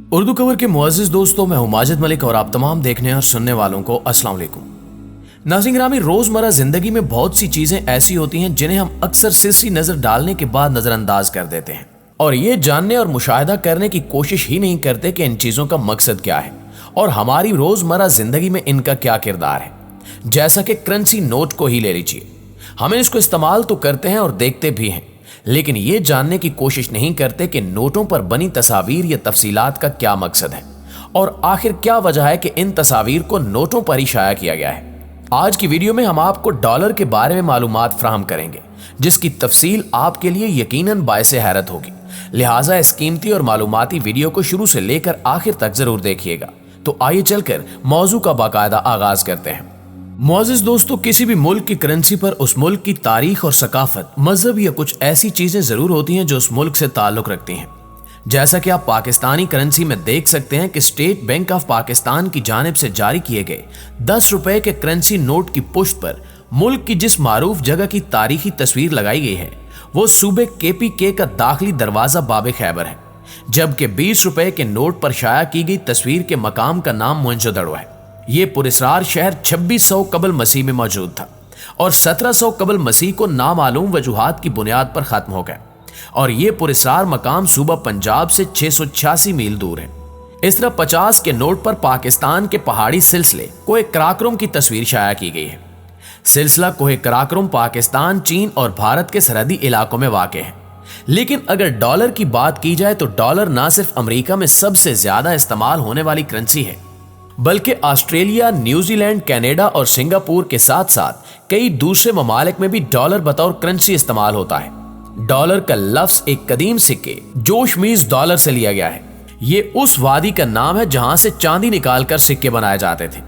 Urdu cover के मुअज़्ज़िज़ दोस्तों, मैं हूं माजिद मलिक और आप तमाम देखने और सुनने वालों को अस्सलाम वालेकुम। नाज़रीन ग्रामी, रोजमर्रा जिंदगी में बहुत सी चीजें ऐसी होती हैं जिन्हें हम अक्सर सिरसी नजर डालने के बाद नजरअंदाज कर देते हैं और ये जानने और मुशाहिदा करने की कोशिश ही नहीं करते कि इन चीजों का मकसद क्या है और हमारी रोजमर्रा जिंदगी में इनका क्या किरदार है। जैसा कि करेंसी नोट को ही ले लीजिए, हमें इसको इस्तेमाल तो करते हैं और देखते भी हैं, लेकिन ये जानने की कोशिश नहीं करते कि नोटों पर बनी तस्वीर या तफसीलात का क्या मकसद है और आखिर क्या वजह है कि इन तस्वीर को नोटों पर ही शाया किया गया है। आज की वीडियो में हम आपको डॉलर के बारे में मालूमात फ्राहम करेंगे जिसकी तफसील आपके लिए यकीनन बायसे हैरत होगी, लिहाजा इस कीमती और मालूमाती वीडियो को शुरू से लेकर आखिर तक जरूर देखिएगा। तो आइए चलकर मौजू का बाकायदा आगाज करते हैं। मुअज़्ज़िज़ दोस्तों, किसी भी मुल्क की करेंसी पर उस मुल्क की तारीख और सकाफत, मजहब या कुछ ऐसी चीजें जरूर होती हैं जो उस मुल्क से ताल्लुक रखती हैं। जैसा कि आप पाकिस्तानी करेंसी में देख सकते हैं कि स्टेट बैंक ऑफ पाकिस्तान की जानिब से जारी किए गए 10 रुपए के करेंसी नोट की पुश्त पर मुल्क की जिस मारूफ जगह की तारीखी तस्वीर लगाई गई है वो सूबे KPK का दाखिली दरवाजा बाब खैबर है, जबकि 20 रुपए के नोट पर शाया की गई तस्वीर के मकाम का नाम मोहनजोदड़ो है। ये पुरस्रार शहर 2600 कबल मसीह में मौजूद था और 1700 कबल मसीह को नामालूम वजूहात की बुनियाद पर खत्म हो गया और ये पुरस्रार मकाम सूबा पंजाब से 686 मील दूर है। इस तरह 50 के नोट पर पाकिस्तान के पहाड़ी सिलसिले कोहे कराकोरम की तस्वीर शाया की गई है। सिलसिला कोहे कराकोरम पाकिस्तान, चीन और भारत के सरहदी इलाकों में वाक़ है। लेकिन अगर डॉलर की बात की जाए तो डॉलर ना सिर्फ अमेरिका में सबसे ज्यादा इस्तेमाल होने वाली करेंसी है, बल्कि ऑस्ट्रेलिया, न्यूजीलैंड, कनाडा और सिंगापुर के साथ साथ कई दूसरे ममालिक में भी डॉलर बतौर करेंसी इस्तेमाल होता है। डॉलर का लफ्ज एक कदीम सिक्के जोशमीज डॉलर से लिया गया है। ये उस वादी का नाम है जहां से चांदी निकालकर सिक्के बनाए जाते थे,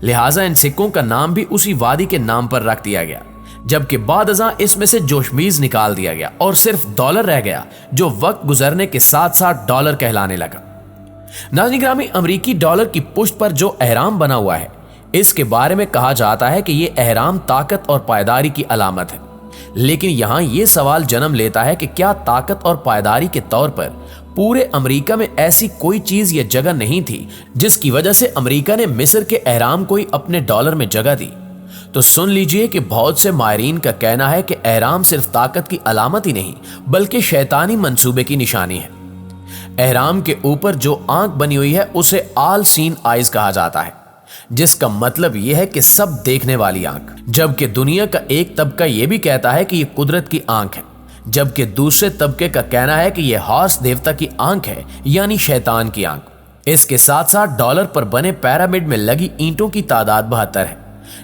लिहाजा इन सिक्कों का नाम भी उसी वादी के नाम पर रख दिया गया, जबकि बाद अज़ां इसमें से जोशमीज निकाल दिया गया और सिर्फ डॉलर रह गया जो वक्त गुजरने के साथ साथ डॉलर कहलाने लगा। नाज़रीन ग्रामी, अमरीकी डॉलर की पुश्त पर जो एहराम बना हुआ है इसके बारे में कहा जाता है कि ये एहराम ताकत और पायदारी की अलामत है, लेकिन यहाँ ये सवाल जन्म लेता है कि क्या ताकत और पायदारी के तौर पर पूरे अमेरिका में ऐसी कोई चीज या जगह नहीं थी जिसकी वजह से अमेरिका ने मिस्र के एहराम को ही अपने डॉलर में जगह दी। तो सुन लीजिए कि बहुत से मायरीन का कहना है कि एहराम सिर्फ ताकत की अलामत ही नहीं बल्कि शैतानी मंसूबे की निशानी है। एहराम के ऊपर जो आंख बनी हुई है उसे ऑल सीन आइज कहा जाता है, जिसका मतलब यह है कि सब देखने वाली आंख, जबकि दुनिया का एक तबका यह भी कहता है कि यह कुदरत की आंख है, जबकि दूसरे तबके का कहना है कि यह हॉर्स देवता की आंख है, यानी शैतान की आंख। इसके साथ साथ डॉलर पर बने पिरामिड में लगी ईंटों की तादाद 72 है,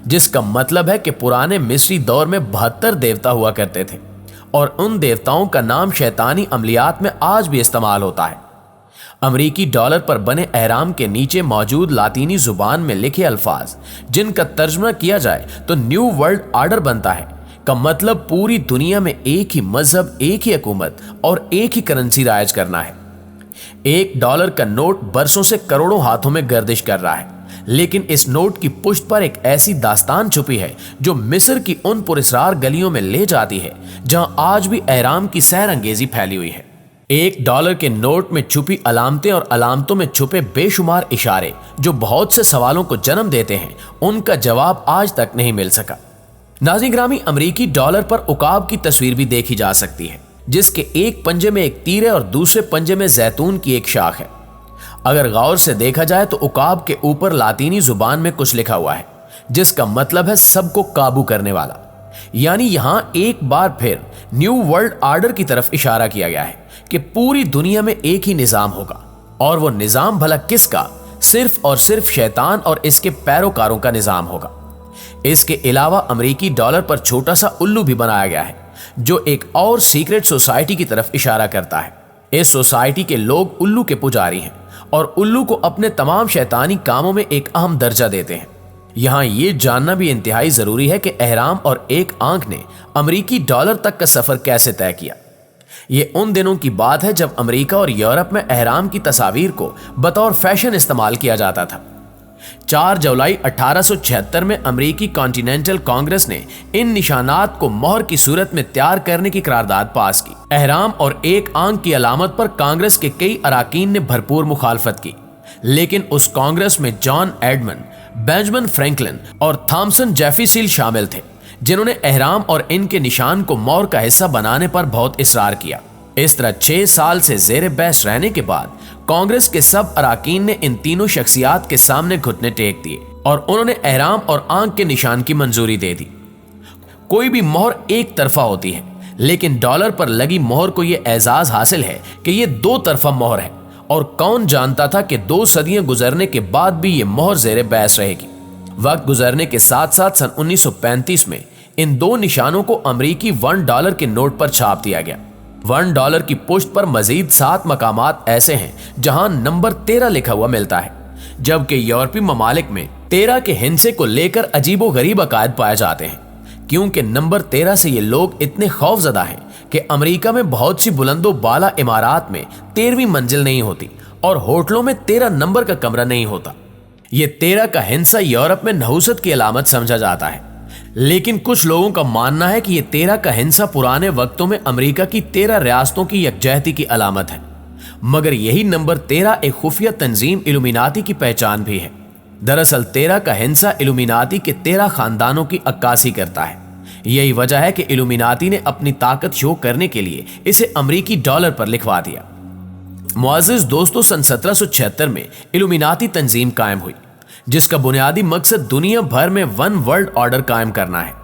जिसका मतलब है कि पुराने मिस्री दौर में 72 देवता हुआ करते थे और उन देवताओं का नाम शैतानी अमलियात में आज भी इस्तेमाल होता है। अमरीकी डॉलर पर बने एहराम के नीचे मौजूद लातीनी जुबान में लिखे अल्फाज, जिनका तर्जुमा किया जाए तो न्यू वर्ल्ड ऑर्डर बनता है, का मतलब पूरी दुनिया में एक ही मजहब, एक ही हुकूमत और एक ही करेंसी राइज करना है। $1 का नोट बरसों से करोड़ों हाथों में गर्दिश कर रहा है, लेकिन इस नोट की पुश्त पर एक ऐसी दास्तान छुपी है जो मिस्र की उन पुरस्रार गलियों में ले जाती है जहां आज भी एहराम की सैर अंगेजी फैली हुई है। $1 के नोट में छुपी अलामतें और अलामतों में छुपे बेशुमार इशारे जो बहुत से सवालों को जन्म देते हैं, उनका जवाब आज तक नहीं मिल सका। नाज़रीन ग्रामी, अमरीकी डॉलर पर उकाब की तस्वीर भी देखी जा सकती है, जिसके एक पंजे में एक तीर है और दूसरे पंजे में जैतून की एक शाख है। अगर गौर से देखा जाए तो उकाब के ऊपर लातीनी जुबान में कुछ लिखा हुआ है, जिसका मतलब है सबको काबू करने वाला, यानी यहां एक बार फिर न्यू वर्ल्ड ऑर्डर की तरफ इशारा किया गया है कि पूरी दुनिया में एक ही निजाम होगा और वो निजाम भला किसका? सिर्फ और सिर्फ शैतान और इसके पैरोकारों का निजाम होगा। इसके अलावा अमरीकी डॉलर पर छोटा सा उल्लू भी बनाया गया है जो एक और सीक्रेट सोसाइटी की तरफ इशारा करता है। इस सोसाइटी के लोग उल्लू के पुजारी हैं और उल्लू को अपने तमाम शैतानी कामों में एक अहम दर्जा देते हैं। यहाँ ये जानना भी इंतहाई जरूरी है कि एहराम और एक आंख ने अमरीकी डॉलर तक का सफर कैसे तय किया। ये उन दिनों की बात है जब अमेरिका और यूरोप में एहराम की तस्वीर को बतौर फैशन इस्तेमाल किया जाता था। 4 जुलाई 1876 में अमेरिकी कॉन्टिनेंटल कांग्रेस ने इन निशानात को मोहर की सूरत में तैयार करने की करारदाद पास की। एहराम और एक आंख की अलामत पर कांग्रेस के कई अराकीन ने भरपूर मुखालफत की, लेकिन उस कांग्रेस में जॉन एडमंड, बेंजामिन फ्रैंकलिन और थॉमसन जेफरसन शामिल थे, जिन्होंने एहराम और इनके निशान को मोहर का हिस्सा बनाने पर बहुत इसरार किया। इस तरह 6 साल से जेर बहस रहने के बाद कांग्रेस के सब अराकीन ने इन तीनों शख्सियात के सामने घुटने टेक दिए और उन्होंने एहराम और आंख के निशान की मंजूरी दे दी। कोई भी मोहर एक तरफा होती है, लेकिन डॉलर पर लगी मोहर को यह एजाज हासिल है कि यह 2 तरफा मोहर है, और कौन जानता था कि 2 सदियां गुजरने के बाद भी यह मोहर जेर बहस रहेगी। वक्त गुजरने के साथ साथ सन 1935 में इन 2 निशानों को अमेरिकी $1 के नोट पर छाप दिया गया। $1 की पुश्त पर मजीद 7 मकामात ऐसे हैं जहां नंबर 13 लिखा हुआ मिलता है, जबकि यूरोपीय ममालिक में 13 के हिंसे को लेकर अजीबो गरीब अकायद पाए जाते हैं, क्योंकि नंबर 13 से ये लोग इतने खौफजदा हैं कि अमेरिका में बहुत सी बुलंदो बाला इमारात में 13वीं मंजिल नहीं होती और होटलों में 13 नंबर का कमरा नहीं होता। ये 13 का हिंसा यूरोप में नहुसत की अलामत समझा जाता है, लेकिन कुछ लोगों का मानना है कि ये 13 का हिंसा पुराने वक्तों में अमेरिका की 13 रियासतों की यकजहती की अलामत है। मगर यही नंबर 13 एक खुफिया तंजीम इल्यूमिनाती की पहचान भी है। दरअसल 13 का हिंसा इल्यूमिनाती के 13 खानदानों की अक्कासी करता है। यही वजह है कि इल्यूमिनाती ने अपनी ताकत शो करने के लिए इसे अमेरिकी डॉलर पर लिखवा दिया। मुअज़्ज़िज़ दोस्तों, सन 1776 में इल्यूमिनाती तंजीम कायम हुई, जिसका बुनियादी मकसद दुनिया भर में वन वर्ल्ड ऑर्डर कायम करना है।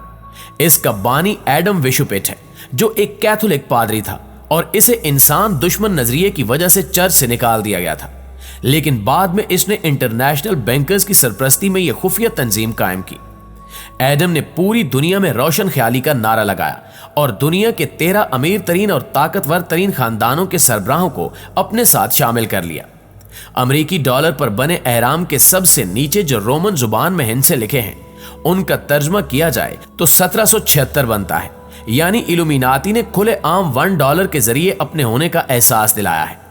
इसका बानी एडम विशुपिट है, जो एक कैथोलिक पादरी था, और इसे इंसान दुश्मन नजरिए की वजह से चर्च से निकाल दिया गया था। लेकिन बाद में इसने इंटरनेशनल बैंकर्स की सरपरस्ती में यह खुफिया तंजीम कायम की। एडम ने पूरी दुनिया में रोशन ख्याली का नारा लगाया और दुनिया के 13 अमीर तरीन और ताकतवर तरीन खानदानों के सरबराहों को अपने साथ शामिल कर लिया। अमेरिकी डॉलर पर बने एहराम के सबसे नीचे जो रोमन जुबान में हिंसे लिखे हैं, उनका तर्जमा किया जाए तो 1776 बनता है। यानी इल्यूमिनाती ने खुले आम $1 के जरिए अपने होने का एहसास दिलाया है।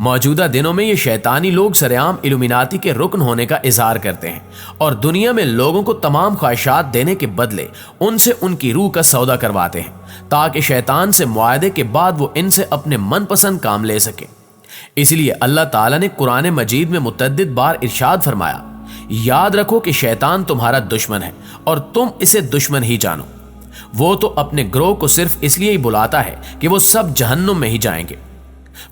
मौजूदा दिनों में ये शैतानी लोग सरेआम इल्यूमिनाती के रुकन होने का इजहार करते हैं और दुनिया में लोगों को तमाम ख्वाहिशात देने के बदले उनसे उनकी रूह का सौदा करवाते हैं, ताकि शैतान से मुआहदे के बाद वो इनसे अपने मनपसंद काम ले सके। इसलिए अल्लाह ताला ने कुरान मजीद में मुतअद्दिद बार इरशाद फरमाया, याद रखो कि शैतान तुम्हारा दुश्मन है और तुम इसे दुश्मन ही जानो। वो तो अपने ग्रोह को सिर्फ इसलिए ही बुलाता है कि वो सब जहन्नुम में ही जाएंगे।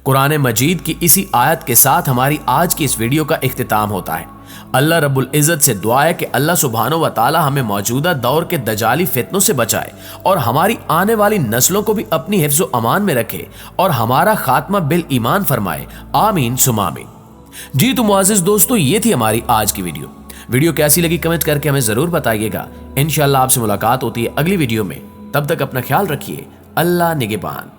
कुरान मजीद की इसी आयत के साथ हमारी आज की इस वीडियो का इख्तिताम होता है। अल्लाह रब्बुल इज़्ज़त से दुआ है कि अल्लाह सुब्हानो व तआला हमें मौजूदा दौर के दजाली फितनों से बचाए और हमारी आने वाली नस्लों को भी अपनी हिफ्ज़ व अमान में रखे और हमारा खात्मा बिल ईमान फरमाए, आमीन सुमा आमीन। जी तो मुअज़्ज़िज़ दोस्तों, ये थी हमारी आज की वीडियो कैसी लगी कमेंट करके हमें जरूर बताइएगा। इंशाअल्लाह आपसे मुलाकात होती है अगली वीडियो में। तब तक अपना ख्याल रखिए। अल्लाह निगहबान।